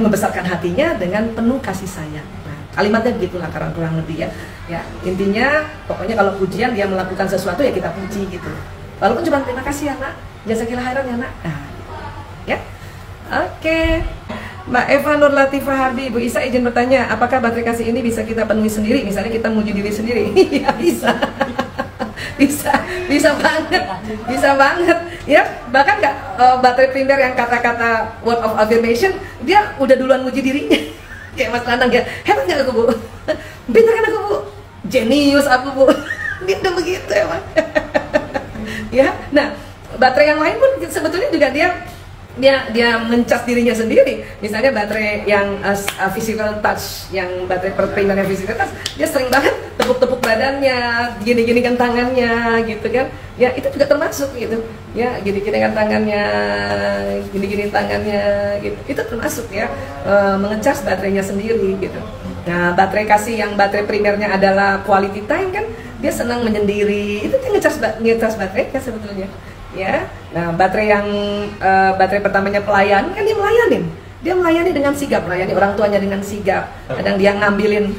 S1: membesarkan hatinya dengan penuh kasih sayang. Nah, kalimatnya begitulah kurang lebih ya. Ya, intinya pokoknya kalau pujian dia melakukan sesuatu ya kita puji gitu. Walaupun cuma terima kasih ya nak, jazakillah khairan ya nak. Nah, ya. Oke. Mbak Eva Nur Latifah Hardi, Bu Isa izin bertanya, apakah baterai kasih ini bisa kita penuhi sendiri? Misalnya kita muji diri sendiri. Iya, bisa. bisa banget ya. Bahkan nggak baterai primer yang kata-kata word of affirmation, dia udah duluan muji dirinya. Kayak Mas Lanang ya, hebat nggak aku bu, pintar kan aku bu, jenius aku bu. Dia udah begitu emang. Ya, nah baterai yang lain pun sebetulnya juga dia mencas dirinya sendiri. Misalnya baterai yang physical touch, yang baterai primer yang physical touch, dia sering banget tepuk-tepuk badannya, gini-ginikan tangannya gitu kan ya, itu juga termasuk gitu ya, gini-ginikan tangannya, gini-gini tangannya gitu, itu termasuk ya, mengecas baterainya sendiri gitu. Nah, baterai kasih yang baterai primernya adalah quality time kan, dia senang menyendiri, itu dia ngecas baterai kan sebetulnya ya. Nah, baterai yang baterai pertamanya pelayan kan, dia melayani dengan sigap, melayani orang tuanya dengan sigap. Kadang dia ngambilin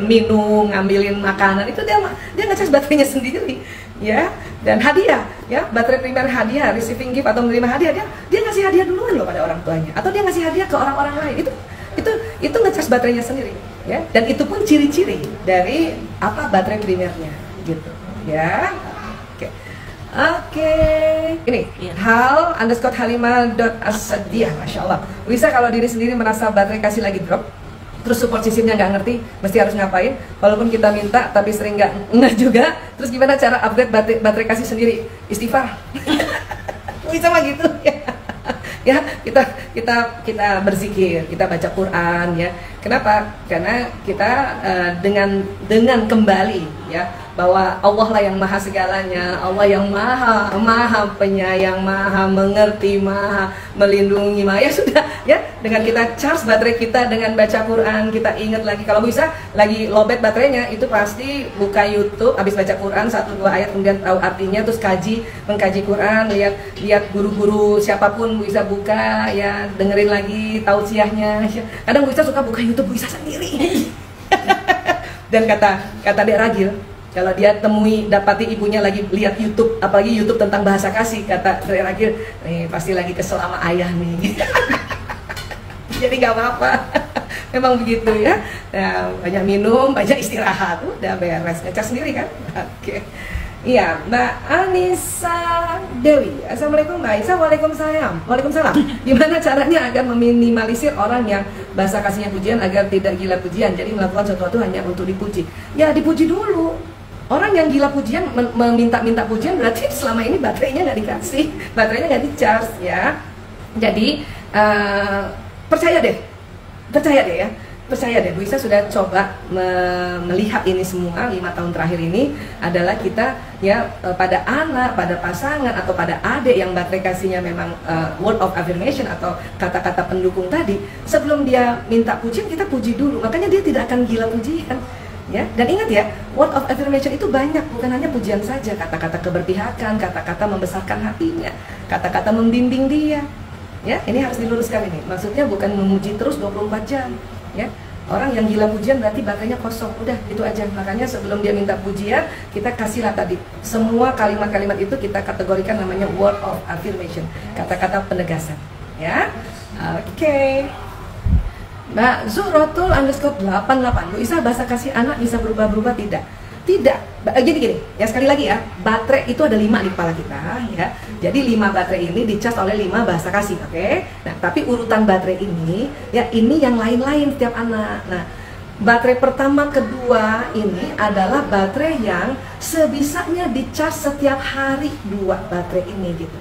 S1: minum, ngambilin makanan, itu dia ngecas baterainya sendiri ya. Dan hadiah ya, baterai primer hadiah, receiving gift atau menerima hadiah, dia ngasih hadiah duluan loh pada orang tuanya, atau dia ngasih hadiah ke orang-orang lain. Itu ngecas baterainya sendiri ya. Dan itu pun ciri-ciri dari apa baterai primernya gitu ya. Oke, ini hal _Halimah.Asadiah, Masya Allah. Bisa kalau diri sendiri merasa baterai kasih lagi drop, terus support sistemnya nggak ngerti, mesti harus ngapain? Walaupun kita minta, tapi sering nggak juga. Terus gimana cara upgrade baterai kasih sendiri? Istighfar. Bisa mah gitu ya. Ya, kita berzikir, kita baca Quran ya. Kenapa? Karena kita dengan kembali ya, bahwa Allah lah yang maha segalanya, Allah yang maha penyayang, maha mengerti, maha melindungi, ya sudah ya. Dengan kita charge baterai kita dengan baca Quran, kita ingat lagi, kalau bisa lagi lowbat baterainya, itu pasti buka YouTube, habis baca Quran 1-2 ayat, kemudian tahu artinya, terus mengkaji Quran, lihat guru-guru siapapun, bisa buka ya, dengerin lagi tausiahnya. Kadang Bu Isa suka buka YouTube Bu Isa sendiri. Dan kata Dek Ragil, kalau dia dapati ibunya lagi lihat YouTube, apalagi YouTube tentang bahasa kasih, kata Dek Ragil, nih pasti lagi kesel sama ayah nih. Jadi nggak apa-apa. Memang begitu ya. Nah, banyak minum, banyak istirahat, udah beres, ngecas sendiri kan. Oke. Iya, Mbak Anissa Dewi. Assalamualaikum Mbak Aisyah. Waalaikumsalam. Gimana caranya agar meminimalisir orang yang bahasa kasihnya pujian agar tidak gila pujian, jadi melakukan sesuatu hanya untuk dipuji? Ya, dipuji dulu. Orang yang gila pujian, meminta-minta pujian, berarti selama ini baterainya nggak dikasih, baterainya nggak di-charge ya. Jadi percaya deh ya. percaya deh, Bu Isa sudah coba melihat ini semua 5 tahun terakhir ini adalah kita ya pada anak, pada pasangan atau pada adik yang baterai kasihnya memang word of affirmation atau kata-kata pendukung tadi, sebelum dia minta pujian kita puji dulu, makanya dia tidak akan gila pujian ya. Dan ingat ya, word of affirmation itu banyak, bukan hanya pujian saja, kata-kata keberpihakan, kata-kata membesarkan hatinya, kata-kata membimbing dia ya. Ini harus diluruskan ini, maksudnya bukan memuji terus 24 jam ya. Orang yang gila pujian berarti baterainya kosong, udah itu aja. Makanya sebelum dia minta pujian, kita kasihlah tadi semua kalimat-kalimat itu kita kategorikan namanya word of affirmation, kata-kata penegasan ya. Oke. Mbak Zurotul _88, Bu Isa, bahasa kasih anak bisa berubah-berubah tidak? Tidak. Gini ya, sekali lagi ya, baterai itu ada 5 di kepala kita ya. Jadi 5 baterai ini dicas oleh 5 bahasa kasih, oke? Nah, tapi urutan baterai ini ya, ini yang lain-lain setiap anak. Nah, baterai pertama, kedua ini adalah baterai yang sebisanya dicas setiap hari 2 baterai ini gitu.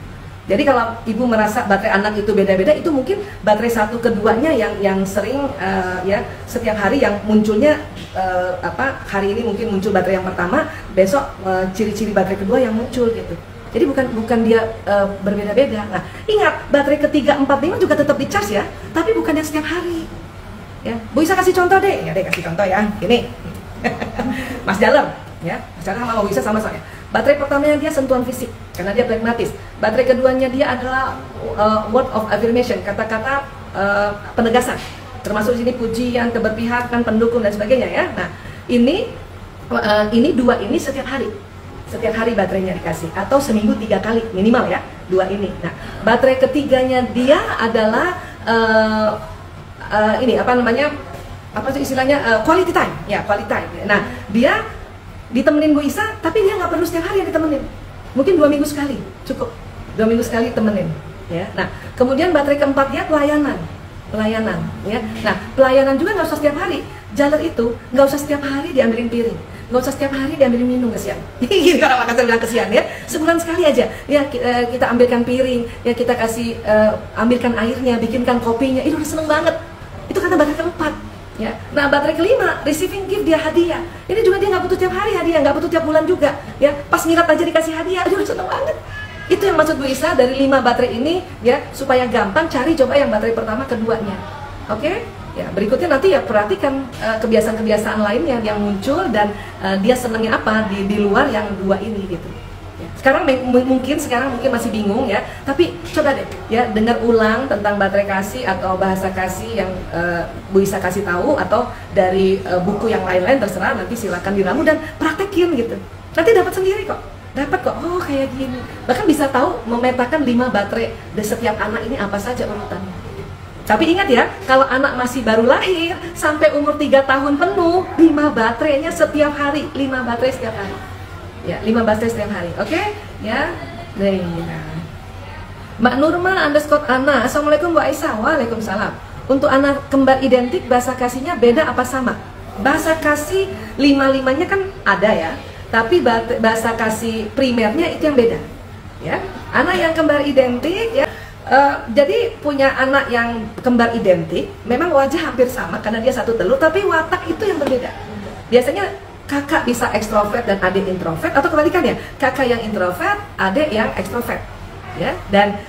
S1: Jadi kalau ibu merasa baterai anak itu beda-beda, itu mungkin baterai 1 keduanya yang sering ya setiap hari yang munculnya hari ini mungkin muncul baterai yang pertama, besok ciri-ciri baterai kedua yang muncul gitu. Jadi bukan dia berbeda-beda. Nah, ingat baterai ketiga, 4, 5 juga tetap dicas ya, tapi bukan yang setiap hari. Ya, Bu Isa kasih contoh deh. Ya deh, kasih contoh ya. Gini. Mas Dalem ya, Mas Dalem sama Bu Isa sama saya. Baterai pertamanya dia sentuhan fisik karena dia pragmatis. Baterai keduanya dia adalah word of affirmation, kata-kata penegasan. Termasuk di sini pujian, keberpihakan, pendukung dan sebagainya ya. Nah, ini 2 ini setiap hari. Setiap hari baterainya dikasih atau seminggu 3 kali minimal ya, 2 ini. Nah, baterai ketiganya dia adalah ini apa namanya? Apa sih istilahnya? Quality time. Ya, quality time. Nah, dia ditemenin Bu Isa, tapi dia nggak perlu setiap hari yang ditemenin. Mungkin 2 minggu sekali, cukup 2 minggu sekali temenin. Ya, nah kemudian baterai keempat dia pelayanan, ya. Nah pelayanan juga nggak usah setiap hari. Jalan itu nggak usah setiap hari diambilin piring, nggak usah setiap hari diambilin minum, kesian. Gini kalau Makassar bilang kesian ya. Sebulan sekali aja, ya kita ambilkan piring, ya kita kasih ambilkan airnya, bikinkan kopinya, itu udah seneng banget. Itu karena baterai keempat. Ya, nah baterai kelima, receiving gift, dia hadiah. Ini juga dia nggak butuh tiap hari hadiah, nggak butuh tiap bulan juga. Ya, pas nyirat aja dikasih hadiah, aduh seneng banget. Itu yang maksud Bu Isa dari 5 baterai ini ya, supaya gampang cari coba yang baterai pertama, keduanya. Oke? Ya, berikutnya nanti ya perhatikan kebiasaan-kebiasaan lainnya yang muncul dan dia senengnya apa di luar yang 2 ini gitu. Sekarang mungkin masih bingung ya, tapi coba deh ya dengar ulang tentang baterai kasih atau bahasa kasih yang Bu Isa kasih tahu, atau dari buku yang lain-lain, terserah, nanti silakan diramu dan praktekin gitu. Nanti dapat sendiri kok, oh kayak gini. Bahkan bisa tahu memetakan 5 baterai di setiap anak ini apa saja urutannya. Tapi ingat ya, kalau anak masih baru lahir sampai umur 3 tahun penuh, 5 baterainya setiap hari, 5 baterai setiap hari. Ya, 5 baterai setiap hari, oke? Ya, nah. Mbak Nurma _Ana, Assalamualaikum Bu Aisyah. Waalaikumsalam. Untuk anak kembar identik, bahasa kasihnya beda apa sama? Bahasa kasih 5-5-nya kan ada ya, tapi bahasa kasih primernya itu yang beda. Ya, anak yang kembar identik ya. Jadi punya anak yang kembar identik, memang wajah hampir sama karena dia satu telur, tapi watak itu yang berbeda. Biasanya kakak bisa ekstrovert dan adik introvert, atau kebalikannya, kakak yang introvert, adik yang ekstrovert, ya. Dan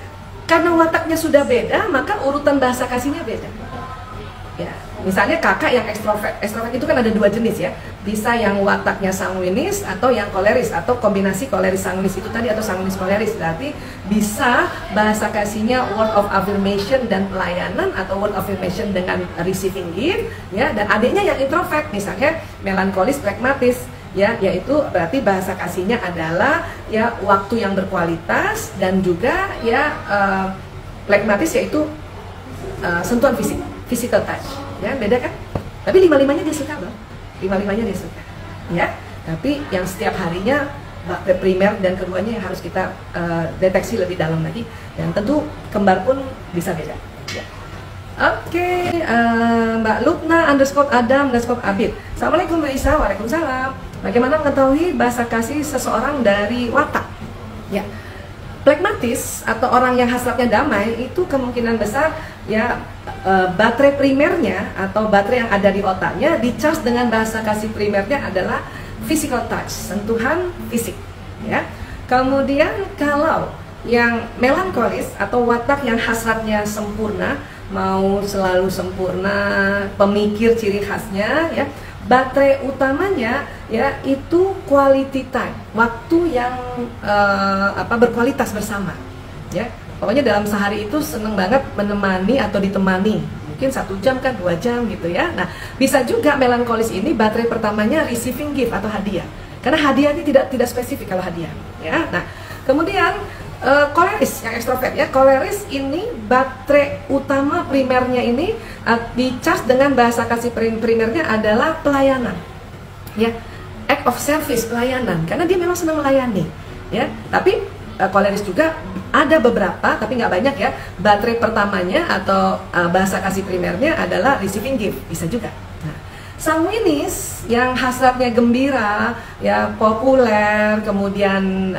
S1: karena wataknya sudah beda, maka urutan bahasa kasihnya beda. Ya, misalnya kakak yang ekstrovert itu kan ada 2 jenis ya, bisa yang wataknya sanguinis atau yang koleris, atau kombinasi koleris sanguinis itu tadi, atau sanguinis koleris. Berarti bisa bahasa kasihnya word of affirmation dan pelayanan, atau word of affirmation dengan receiving gift, ya. Dan adiknya yang introvert, misalnya melankolis pragmatis, ya, yaitu berarti bahasa kasihnya adalah ya waktu yang berkualitas, dan juga ya pragmatis yaitu sentuhan fisik, physical touch, ya, beda kan? Tapi 5-5-nya dia suka loh, 5-5-nya dia suka, ya. Tapi yang setiap harinya primer dan keduanya yang harus kita deteksi lebih dalam lagi, dan tentu kembar pun bisa beda. Ya. Oke, Mbak Lukna _Adam_Abid. Assalamualaikum Bu Isa. Waalaikumsalam. Bagaimana mengetahui bahasa kasih seseorang dari watak? Ya, Plekmatis atau orang yang hasratnya damai itu kemungkinan besar ya baterai primernya atau baterai yang ada di otaknya dicharge dengan bahasa kasih primernya adalah physical touch, sentuhan fisik ya. Kemudian kalau yang melankolis atau watak yang hasratnya sempurna, mau selalu sempurna, pemikir ciri khasnya ya, baterai utamanya ya itu quality time, waktu yang berkualitas bersama ya. Pokoknya dalam sehari itu seneng banget menemani atau ditemani, mungkin 1 jam kan 2 jam gitu ya. Nah bisa juga melankolis ini baterai pertamanya receiving gift atau hadiah, karena hadiah ini tidak spesifik kalau hadiah ya. Nah kemudian koleris yang ekstrovert ya, koleris ini baterai utama primernya ini di charge dengan bahasa kasih primernya adalah pelayanan ya, act of service, pelayanan, karena dia memang senang melayani ya. Tapi koleris juga ada beberapa tapi nggak banyak ya, baterai pertamanya atau bahasa kasih primernya adalah receiving gift, bisa juga. Sanguinis yang hasratnya gembira, ya populer, kemudian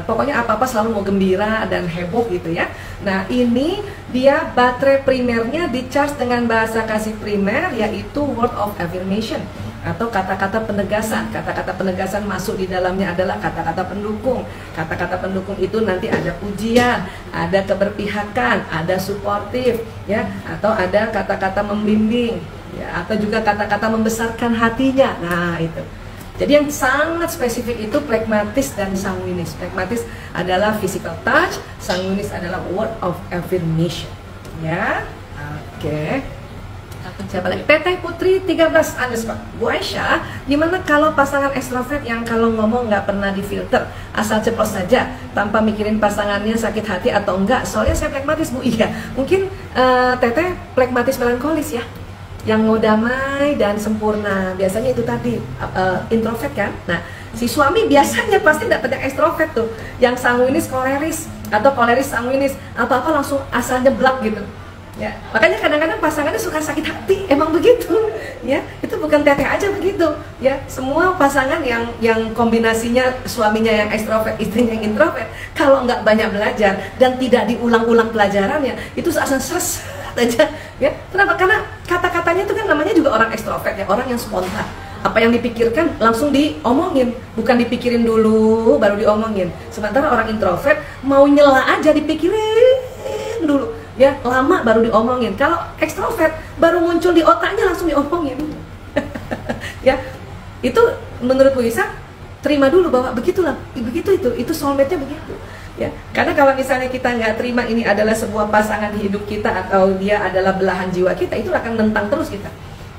S1: pokoknya apa-apa selalu mau gembira dan heboh gitu ya. Nah ini dia baterai primernya di-charge dengan bahasa kasih primer, yaitu word of affirmation atau kata-kata penegasan. Kata-kata penegasan masuk di dalamnya adalah kata-kata pendukung. Kata-kata pendukung itu nanti ada pujian, ada keberpihakan, ada suportif ya, atau ada kata-kata membimbing ya, atau juga kata-kata membesarkan hatinya. Nah itu. Jadi yang sangat spesifik itu plekmatis dan sanguinis. Plekmatis adalah physical touch, sanguinis adalah word of affirmation. Ya, oke. Siapa lagi? Teteh Putri 13 underscore Bu Aisyah, gimana kalau pasangan ekstrovert yang kalau ngomong nggak pernah difilter, asal ceplos saja tanpa mikirin pasangannya sakit hati atau enggak? Soalnya saya plekmatis Bu. Iya, mungkin Teteh plekmatis melankolis ya, yang mau damai dan sempurna. Biasanya itu tadi introvert kan. Nah si suami biasanya pasti dapat yang ekstrovert tuh, yang sanguinis koleris atau koleris sanguinis, apa-apa langsung asal nyeblak gitu ya. Makanya kadang-kadang pasangannya suka sakit hati, emang begitu ya. Itu bukan Teteh aja begitu ya, semua pasangan yang kombinasinya suaminya yang ekstrovert, istrinya yang introvert, kalau nggak banyak belajar dan tidak diulang-ulang pelajarannya, itu asal stres aja ya. Kenapa? Karena kata-katanya itu kan namanya juga orang ekstrovert ya, orang yang spontan. Apa yang dipikirkan langsung diomongin, bukan dipikirin dulu baru diomongin. Sementara orang introvert mau nyela aja dipikirin dulu ya, lama baru diomongin. Kalau ekstrovert baru muncul di otaknya langsung diomongin. Ya, itu menurut Bu Isa terima dulu bahwa begitulah, begitu itu soulmate-nya begitu. Ya, karena kalau misalnya kita nggak terima ini adalah sebuah pasangan di hidup kita atau dia adalah belahan jiwa kita, itu akan nentang terus kita.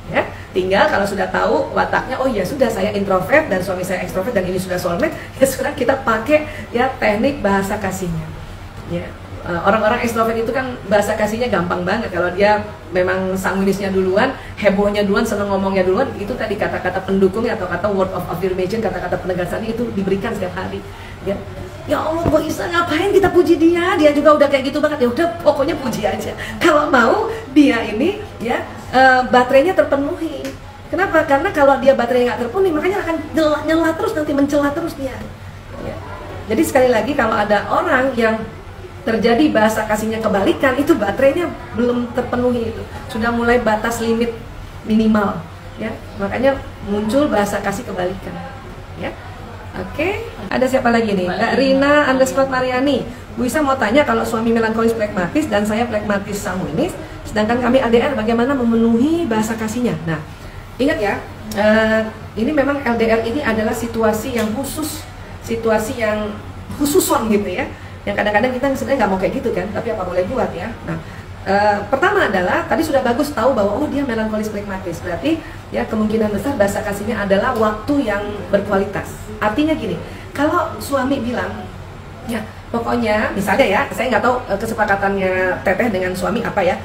S1: Ya, tinggal kalau sudah tahu wataknya, oh ya sudah saya introvert dan suami saya ekstrovert dan ini sudah soulmate, ya sudah kita pakai ya teknik bahasa kasihnya. Ya, orang-orang ekstrovert itu kan bahasa kasihnya gampang banget. Kalau dia memang sanguinisnya duluan, hebohnya duluan, seneng ngomongnya duluan, itu tadi kata-kata pendukungnya atau kata word of affirmation, kata-kata penegasan itu diberikan setiap hari. Ya. Ya Allah, Bu Isa ngapain kita puji dia? Dia juga udah kayak gitu banget. Ya udah, pokoknya puji aja. Kalau mau dia ini ya baterainya terpenuhi. Kenapa? Karena kalau dia baterainya nggak terpenuhi, makanya akan nyela terus, nanti mencela terus dia. Ya. Jadi sekali lagi kalau ada orang yang terjadi bahasa kasihnya kebalikan, itu baterainya belum terpenuhi, itu sudah mulai batas limit minimal ya, makanya muncul bahasa kasih kebalikan ya. Oke, ada siapa lagi nih? Mbak Rina underscore Mariani, Bu Isa mau tanya, kalau suami melankolis plekmatis dan saya plekmatis sanguinis, sedangkan kami ADR, bagaimana memenuhi bahasa kasihnya? Nah ingat ya, ini memang LDR ini adalah situasi yang khusus, situasi yang khususon gitu ya, yang kadang-kadang kita sebenarnya nggak mau kayak gitu kan, tapi apa boleh buat ya. Nah, pertama adalah tadi sudah bagus tahu bahwa oh dia melankolis plekmatis, berarti ya kemungkinan besar bahasa kasihnya adalah waktu yang berkualitas. Artinya gini, kalau suami bilang ya pokoknya misalnya ya, saya nggak tahu kesepakatannya Teteh dengan suami apa ya,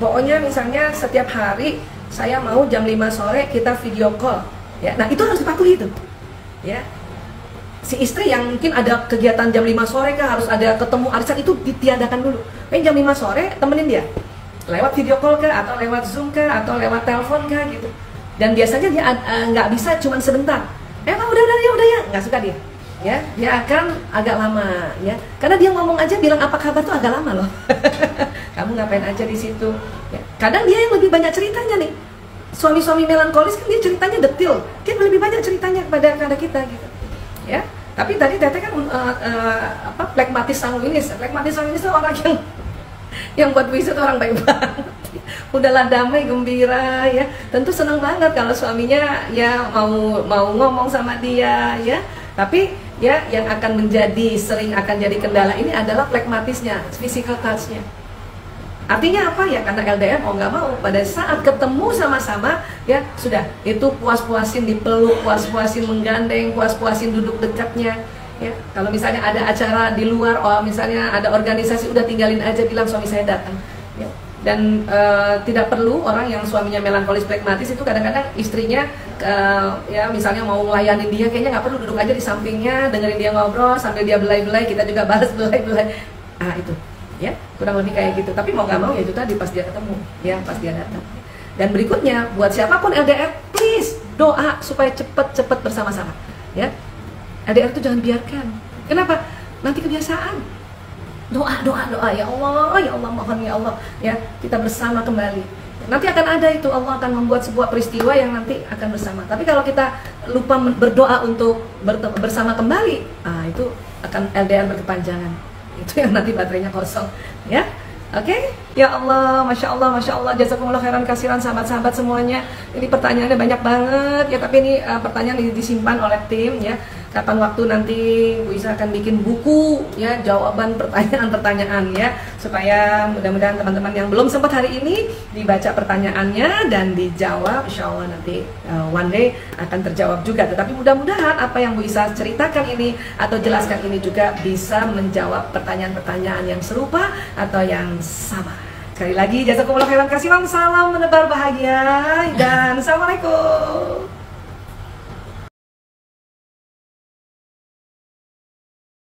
S1: pokoknya misalnya setiap hari saya mau jam 5 sore kita video call ya. Nah itu harus dipatuhi itu ya. Si istri yang mungkin ada kegiatan jam 5 sore kah, harus ada ketemu arisan, itu ditiadakan dulu. Jam 5 sore temenin dia lewat video call kah, atau lewat Zoom kah, atau lewat telepon kah gitu. Dan biasanya dia nggak bisa cuma sebentar. Udah ya, nggak suka dia. ya dia akan agak lama, ya karena dia ngomong aja bilang apa kabar tuh agak lama loh. Kamu ngapain aja di situ, ya. Kadang dia yang lebih banyak ceritanya nih. Suami-suami melankolis kan dia ceritanya detil, dia lebih banyak ceritanya kepada kita gitu, ya. Tapi tadi Teteh kan plekmatis sanguinis. Plekmatis sanguinis itu orang yang buat Bu Isa tuh orang baik banget. Udahlah damai gembira, ya. Tentu senang banget kalau suaminya ya mau ngomong sama dia, ya. Tapi ya yang akan sering akan jadi kendala ini adalah plekmatisnya, physical touch-nya. Artinya apa ya? Karena LDR mau nggak mau pada saat ketemu sama-sama ya sudah itu puas-puasin dipeluk, puas-puasin menggandeng, puas-puasin duduk dekatnya. Ya, kalau misalnya ada acara di luar, misalnya ada organisasi, udah tinggalin aja, bilang suami saya datang. Ya. Dan tidak perlu orang yang suaminya melankolis pragmatis itu kadang-kadang istrinya ya misalnya mau ngelayanin dia, kayaknya nggak perlu, duduk aja di sampingnya, dengerin dia ngobrol sambil dia belai-belai, kita juga balas belai-belai. Itu. Ya, kurang lebih kayak gitu. Tapi mau nggak mau ya itu tadi pas dia ketemu, ya pas dia datang. Dan berikutnya buat siapapun LDR, please doa supaya cepet-cepet bersama-sama. Ya, LDR itu jangan biarkan. Kenapa? Nanti kebiasaan. Doa ya Allah mohon ya Allah, ya kita bersama kembali. Nanti akan ada itu, Allah akan membuat sebuah peristiwa yang nanti akan bersama. Tapi kalau kita lupa berdoa untuk bersama kembali, itu akan LDR berkepanjangan. Itu yang nanti baterainya kosong, ya. Oke, ya Allah, masya Allah, jazakumullah khairan kasiran sahabat-sahabat semuanya. Ini pertanyaannya banyak banget, ya. Tapi ini pertanyaan disimpan oleh tim, ya. Kapan waktu nanti Bu Isa akan bikin buku, ya, jawaban pertanyaan-pertanyaan, ya, supaya mudah-mudahan teman-teman yang belum sempat hari ini dibaca pertanyaannya dan dijawab. Insya Allah nanti one day akan terjawab juga. Tetapi mudah-mudahan apa yang Bu Isa ceritakan ini atau jelaskan ini juga bisa menjawab pertanyaan-pertanyaan yang serupa atau yang sama. Sekali lagi jazakumullah khairan kasiran, salam menebar bahagia dan assalamualaikum.